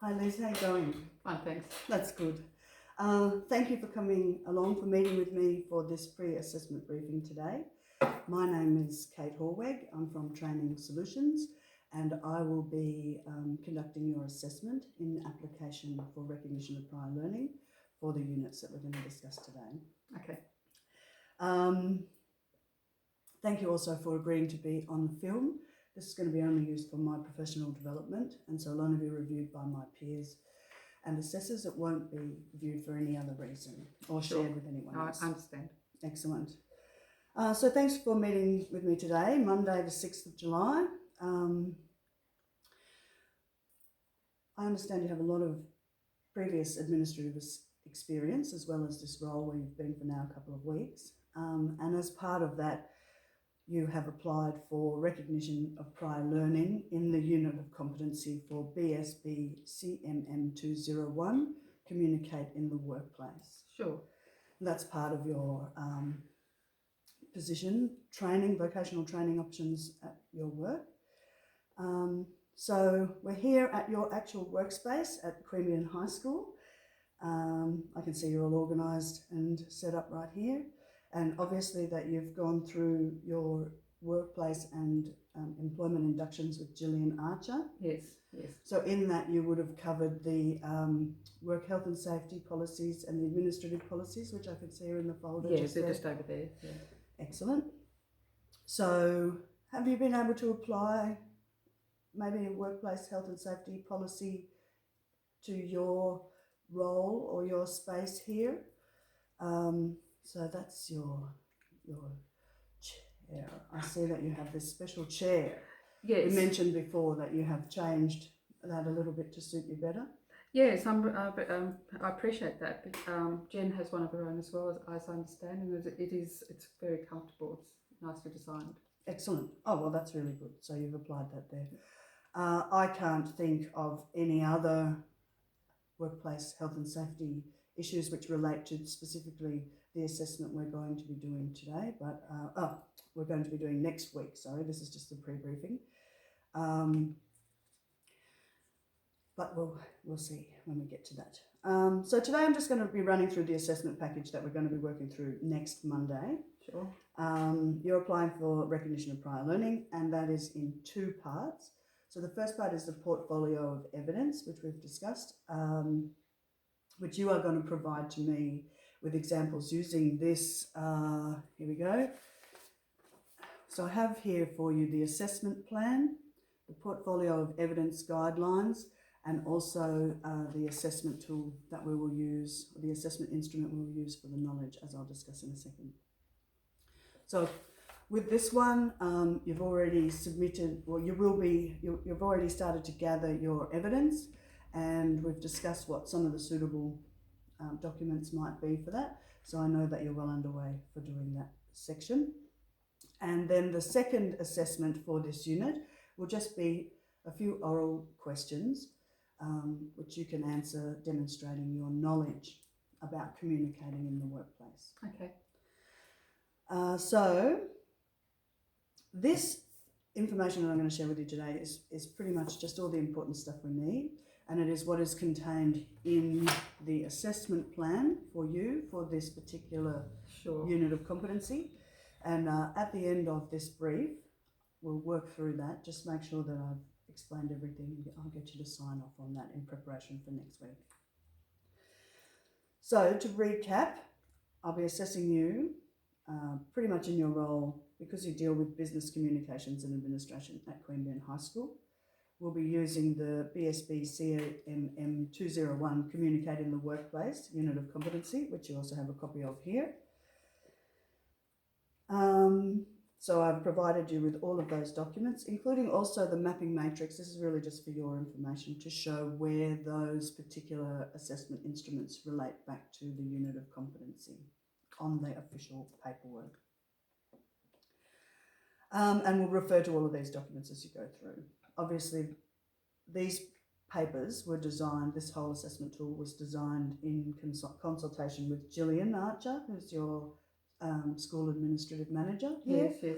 Hi Liz, how you going? Fine, thanks. That's good. Thank you for coming along, for meeting with me for this pre-assessment briefing today. My name is Kate Horweg. I'm from Training Solutions and I will be conducting your assessment in application for recognition of prior learning for the units that we're going to discuss today. Okay. Thank you also for agreeing to be on the film. This is going to be only used for my professional development and so it'll only be reviewed by my peers and assessors. It won't be viewed for any other reason or shared with anyone else. I understand. Excellent. So thanks for meeting with me today, Monday the 6th of July. I understand you have a lot of previous administrative experience as well as this role where you've been for now a couple of weeks. And as part of that, you have applied for recognition of prior learning in the unit of competency for BSB CMM 201, communicate in the workplace. Sure. That's part of your position, training, vocational training options at your work. So we're here at your actual workspace at Queanbeyan High School. I can see you're all organised and set up right here. And obviously that you've gone through your workplace and employment inductions with Gillian Archer. Yes, yes. So in that you would have covered the work health and safety policies and the administrative policies, which I could see are in the folder. Yes, they're just over there. Yeah. Excellent. So have you been able to apply maybe a workplace health and safety policy to your role or your space here? So that's your chair. I see that you have this special chair. Yes. You mentioned before that you have changed that a little bit to suit you better. Yes, I appreciate that. But, Jen has one of her own as well, as I understand, and it's very comfortable. It's nicely designed. Excellent. Oh, well, that's really good. So you've applied that there. I can't think of any other workplace health and safety issues which relate to specifically the assessment we're going to be doing today, but we're going to be doing next week. Sorry, this is just a pre-briefing. But we'll see when we get to that. So today I'm just going to be running through the assessment package that we're going to be working through next Monday. Sure. You're applying for recognition of prior learning, and that is in two parts. So the first part is the portfolio of evidence, which we've discussed, which you are going to provide to me with examples using this. Here we go. So I have here for you the assessment plan, the portfolio of evidence guidelines, and also the assessment tool that we will use, the assessment instrument we will use for the knowledge, as I'll discuss in a second. So with this one, you've already submitted, well, you've already started to gather your evidence, and we've discussed what some of the suitable documents might be for that. So I know that you're well underway for doing that section. And then the second assessment for this unit will just be a few oral questions, which you can answer demonstrating your knowledge about communicating in the workplace. Okay. So this information that I'm going to share with you today is pretty much just all the important stuff we need, and it is what is contained in the assessment plan for you for this particular unit of competency. And at the end of this brief, we'll work through that. Just make sure that I've explained everything. I'll get you to sign off on that in preparation for next week. So to recap, I'll be assessing you pretty much in your role because you deal with business communications and administration at Queanbeyan High School. We'll be using the BSB CMM 201 Communicate in the Workplace unit of competency, which you also have a copy of here. So I've provided you with all of those documents, including also the mapping matrix. This is really just for your information to show where those particular assessment instruments relate back to the unit of competency on the official paperwork. And we'll refer to all of these documents as you go through. Obviously, these papers were designed, this whole assessment tool was designed in consultation with Gillian Archer, who's your school administrative manager here. Yes, yes.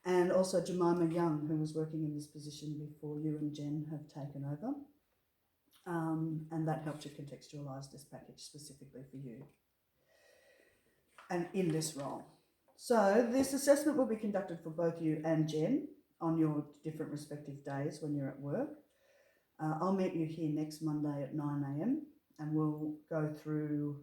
And also Jemima Young, who was working in this position before you and Jen have taken over. and that helped to contextualise this package specifically for you and in this role. So this assessment will be conducted for both you and Jen on your different respective days when you're at work. I'll meet you here next Monday at 9 a.m. and we'll go through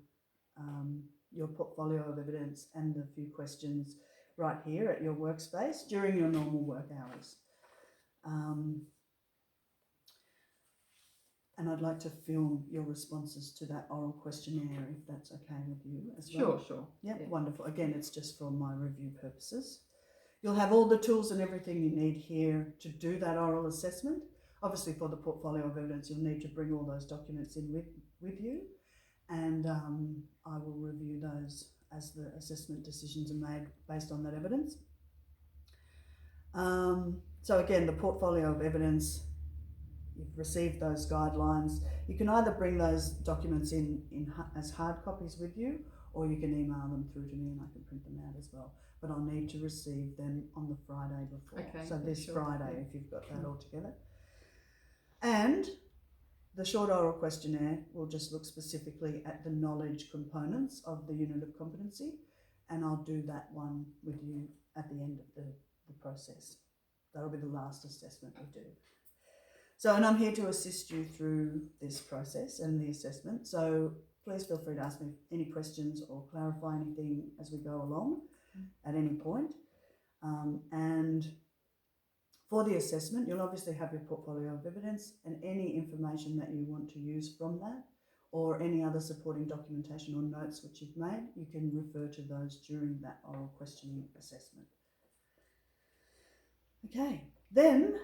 your portfolio of evidence and a few questions right here at your workspace during your normal work hours. And I'd like to film your responses to that oral questionnaire if that's okay with you as well. Sure. Yep, Yeah. wonderful. Again, it's just for my review purposes. You'll have all the tools and everything you need here to do that oral assessment. Obviously, for the portfolio of evidence, you'll need to bring all those documents in with you, and I will review those as the assessment decisions are made based on that evidence. So again, the portfolio of evidence, you've received those guidelines. You can either bring those documents in as hard copies with you, or you can email them through to me and I can print them out as well. But I'll need to receive them on the Friday before. Okay, So this sure. Friday, Yeah. if you've got that all together. And the short oral questionnaire will just look specifically at the knowledge components of the unit of competency, and I'll do that one with you at the end of the process. That'll be the last assessment we do. So, and I'm here to assist you through this process and the assessment. So please feel free to ask me any questions or clarify anything as we go along at any point. And for the assessment, you'll obviously have your portfolio of evidence and any information that you want to use from that, or any other supporting documentation or notes which you've made. You can refer to those during that oral questioning assessment. Okay, then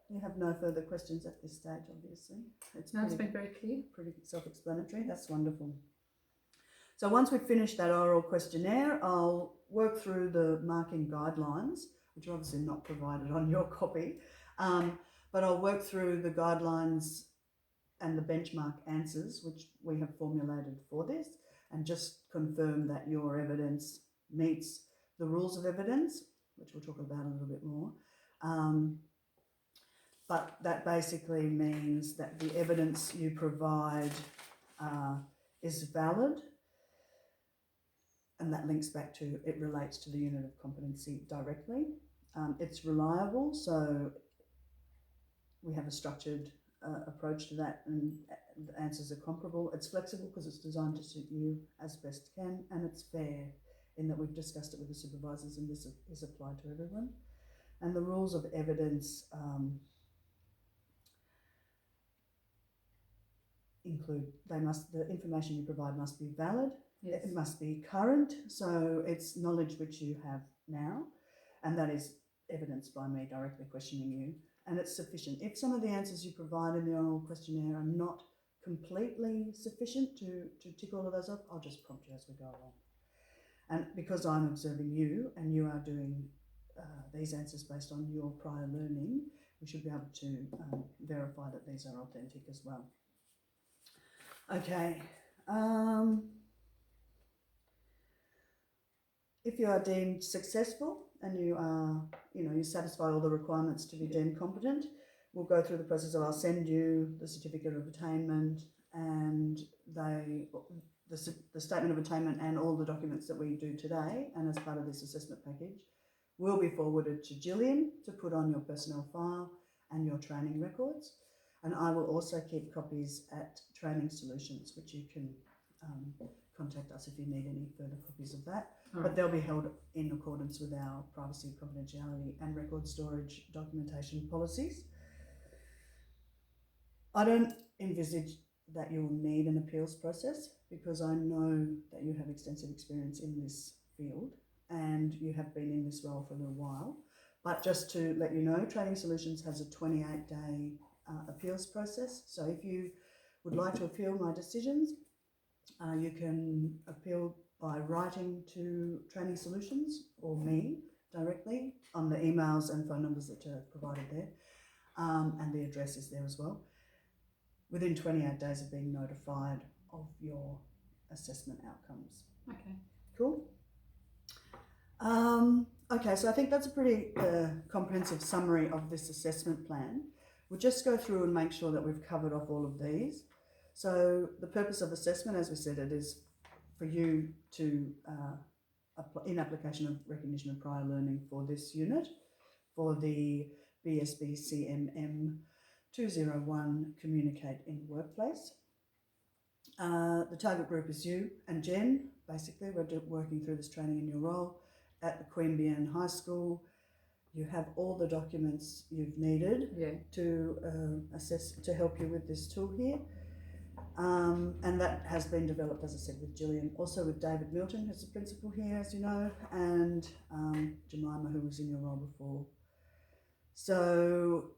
you have no further questions at this stage, obviously. It's been very clear. Pretty self-explanatory. That's wonderful. So once we've finished that oral questionnaire, I'll work through the marking guidelines, which are obviously not provided on your copy, but I'll work through the guidelines and the benchmark answers which we have formulated for this, and just confirm that your evidence meets the rules of evidence, which we'll talk about a little bit more. But that basically means that the evidence you provide is valid, and that links back to, it relates to the unit of competency directly. It's reliable, so we have a structured approach to that, and the answers are comparable. It's flexible because it's designed to suit you as best can, and it's fair in that we've discussed it with the supervisors and this is applied to everyone. And the rules of evidence include, the information you provide must be valid. Yes. It must be current, so it's knowledge which you have now, and that is evidenced by me directly questioning you, and it's sufficient. If some of the answers you provide in the oral questionnaire are not completely sufficient to tick all of those off, I'll just prompt you as we go along. And because I'm observing you and you are doing these answers based on your prior learning, we should be able to verify that these are authentic as well. Okay. If you are deemed successful and you are, you satisfy all the requirements to be deemed competent, we'll go through the process of, I'll send you the certificate of attainment and the statement of attainment and all the documents that we do today, and as part of this assessment package, will be forwarded to Gillian to put on your personnel file and your training records. And I will also keep copies at Training Solutions, which you can contact us if you need any further copies of that. But they'll be held in accordance with our privacy, confidentiality and record storage documentation policies. I don't envisage that you'll need an appeals process, because I know that you have extensive experience in this field and you have been in this role for a little while. But just to let you know, Training Solutions has a 28-day appeals process. So if you would like to appeal my decisions, you can appeal by writing to Training Solutions or me directly on the emails and phone numbers that are provided there, and the address is there as well, within 28 days of being notified of your assessment outcomes. Okay. Cool. Okay, so I think that's a pretty comprehensive summary of this assessment plan. We'll just go through and make sure that we've covered off all of these. So the purpose of assessment, as we said, it is for you to, in application of recognition of prior learning for this unit, for the BSB CMM 201 Communicate in the Workplace. The target group is you and Jen. Basically, we're working through this training in your role at the Queanbeyan High School. You have all the documents you've needed to assess, to help you with this tool here. And that has been developed, as I said, with Gillian, also with David Milton, who's the principal here, as you know, and Jemima, who was in your role before. So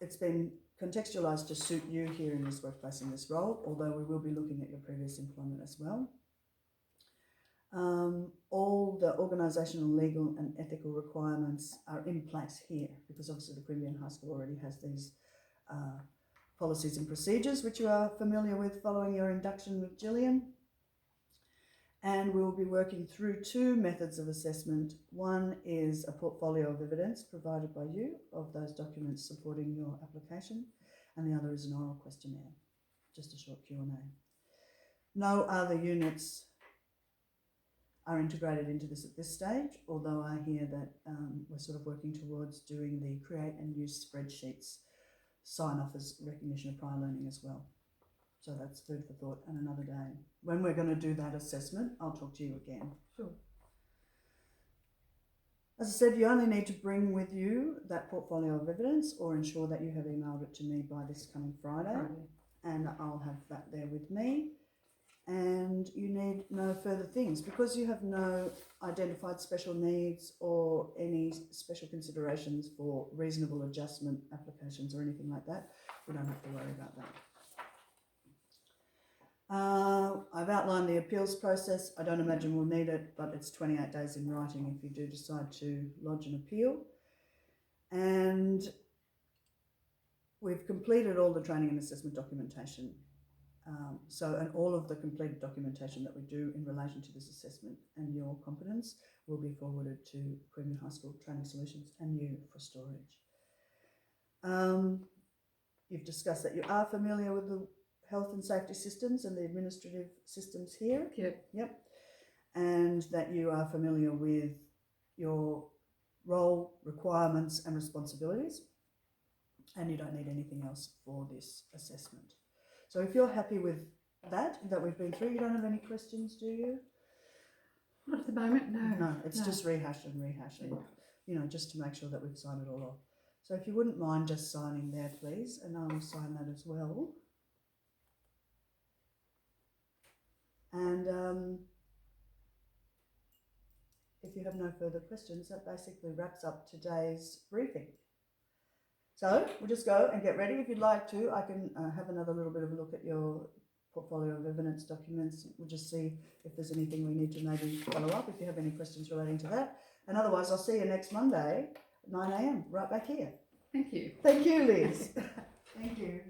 it's been contextualised to suit you here in this workplace, in this role, although we will be looking at your previous employment as well. All the organisational, legal and ethical requirements are in place here, because obviously the Queanbeyan High School already has these policies and procedures, which you are familiar with following your induction with Gillian. And we'll be working through two methods of assessment. One is a portfolio of evidence provided by you of those documents supporting your application, and the other is an oral questionnaire, just a short Q&A. No other units are integrated into this at this stage, although I hear that we're sort of working towards doing the create and use spreadsheets sign off as recognition of prior learning as well. So that's food for thought and another day. When we're going to do that assessment, I'll talk to you again. Sure. As I said, you only need to bring with you that portfolio of evidence, or ensure that you have emailed it to me by this coming Friday. And I'll have that there with me. And you need no further things, because you have no identified special needs or any special considerations for reasonable adjustment applications or anything like that. We don't have to worry about that. I've outlined the appeals process. I don't imagine we'll need it, but it's 28 days in writing if you do decide to lodge an appeal. And we've completed all the training and assessment documentation. And all of the completed documentation that we do in relation to this assessment and your competence will be forwarded to Queanbeyan High School Training Solutions and you for storage. You've discussed that you are familiar with the health and safety systems and the administrative systems here. Yep. And that you are familiar with your role, requirements and responsibilities, and you don't need anything else for this assessment. So if you're happy with that we've been through, you don't have any questions, do you? Not at the moment, no. No, it's just rehash and, you know, just to make sure that we've signed it all off. So if you wouldn't mind just signing there, please, and I'll sign that as well. And if you have no further questions, that basically wraps up today's briefing. So we'll just go and get ready. If you'd like to, I can have another little bit of a look at your portfolio of evidence documents. We'll just see if there's anything we need to maybe follow up, if you have any questions relating to that. And otherwise, I'll see you next Monday at 9 a.m, right back here. Thank you. Thank you, Liz. Thank you.